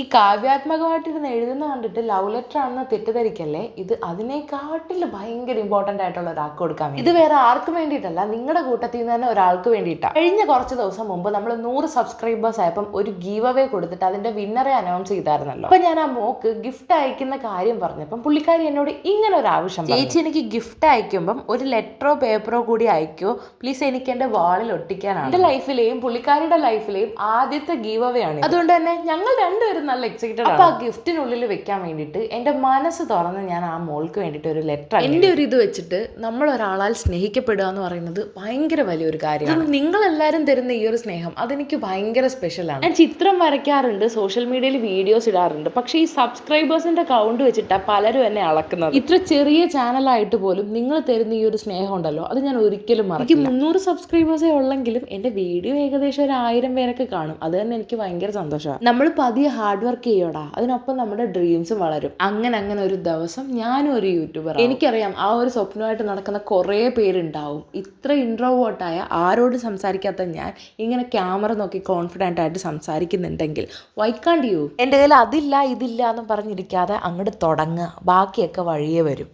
ഈ കാവ്യാത്മകമായിട്ടിരുന്ന് എഴുതുന്ന കണ്ടിട്ട് ലവ് ലെറ്റർ ആണെന്ന് തെറ്റിദ്ധരിക്കല്ലേ. ഇത് അതിനെക്കാട്ടിൽ ഭയങ്കര ഇമ്പോർട്ടൻ്റ് ആയിട്ടുള്ള ഒരാൾക്ക് കൊടുക്കാൻ വേണ്ടി. ഇത് വേറെ ആർക്കും വേണ്ടിയിട്ടല്ല, നിങ്ങളുടെ കൂട്ടത്തിൽ നിന്ന് തന്നെ ഒരാൾക്ക് വേണ്ടിയിട്ടാണ്. കഴിഞ്ഞ കുറച്ച് ദിവസം മുമ്പ് നമ്മൾ 100 സബ്സ്ക്രൈബേഴ്സ് ആയപ്പം ഒരു ഗീവ് അവേ കൊടുത്തിട്ട് അതിന്റെ വിന്നറെ അനൗൺസ് ചെയ്തായിരുന്നല്ലോ. അപ്പൊ ഞാൻ ആ മോക്ക് ഗിഫ്റ്റ് അയക്കുന്ന കാര്യം പറഞ്ഞപ്പം പുള്ളിക്കാരി എന്നോട് ഇങ്ങനെ ഒരു ആവശ്യം, ചേച്ചി എനിക്ക് ഗിഫ്റ്റ് അയക്കുമ്പം ഒരു ലെറ്ററോ പേപ്പറോ കൂടി അയക്കോ പ്ലീസ്, എനിക്ക് എന്റെ വാളിൽ ഒട്ടിക്കാനാണ്. എന്റെ ലൈഫിലെയും പുള്ളിക്കാരിയുടെ ലൈഫിലെയും ആദ്യത്തെ ഗീവ് അവേ ആണ്. അതുകൊണ്ട് തന്നെ ഞങ്ങൾ രണ്ടുപേരും നല്ല എക്സൈറ്റഡ് ആണ്. അപ്പൊ ആ ഗിഫ്റ്റിനുള്ളിൽ വെക്കാൻ വേണ്ടിയിട്ട് എന്റെ മനസ്സ് തുറന്ന് ഞാൻ ആ മോൾക്ക് വേണ്ടിയിട്ട് ഒരു ലെറ്റർ, എന്റെ ഒരു ഇത് വെച്ചിട്ട് നമ്മൾ ഒരാളാൽ സ്നേഹിക്കപ്പെടുക എന്ന് പറയുന്നത് ഭയങ്കര വലിയൊരു കാര്യമാണ്. നിങ്ങൾ എല്ലാവരും തരുന്ന ഈ ഒരു സ്നേഹം അതെനിക്ക് ഭയങ്കര സ്പെഷ്യലാണ്. ഞാൻ ചിത്രം വരയ്ക്കാറുണ്ട്, സോഷ്യൽ മീഡിയയിൽ വീഡിയോസ് ഇടാറുണ്ട്, പക്ഷേ ഈ സബ്സ്ക്രൈബേഴ്സിന്റെ കൗണ്ട് വെച്ചിട്ടാണ് പലരും എന്നെ അളക്കുന്നത്. ഇത്ര ചെറിയ ചാനലായിട്ട് പോലും നിങ്ങൾ തരുന്ന ഈ ഒരു സ്നേഹം ഉണ്ടല്ലോ, അത് ഞാൻ ഒരിക്കലും മറക്കില്ല. എനിക്ക് 300 സബ്സ്ക്രൈബേഴ്സേ ഉള്ളെങ്കിലും എന്റെ വീഡിയോ ഏകദേശം ഒരു 1000 പേരൊക്കെ കാണും. അത് തന്നെ എനിക്ക് ഭയങ്കര സന്തോഷമാണ്. നമ്മൾ പതിയെ ഹാർഡ് വർക്ക് ചെയ്യോടാ, അതിനൊപ്പം നമ്മുടെ ഡ്രീംസും വളരും. അങ്ങനെ ഒരു ദിവസം ഞാനും ഒരു യൂട്യൂബർ. എനിക്കറിയാം ആ ഒരു സ്വപ്നമായിട്ട് നടക്കുന്ന കുറേ പേരുണ്ടാവും. ഇത്ര ഇൻട്രോവേർട്ടായ ആരോട് സംസാരിക്കാത്ത ഞാൻ ഇങ്ങനെ ക്യാമറ നോക്കി കോൺഫിഡൻ്റ് ആയിട്ട് സംസാരിക്കുന്നുണ്ടെങ്കിൽ വൈ കാൻഡ് യു? എൻ്റെ കയ്യിൽ അതില്ല ഇതില്ല എന്ന് പറഞ്ഞിരിക്കാതെ അങ്ങോട്ട് തുടങ്ങുക, ബാക്കിയൊക്കെ വഴിയേ വരും.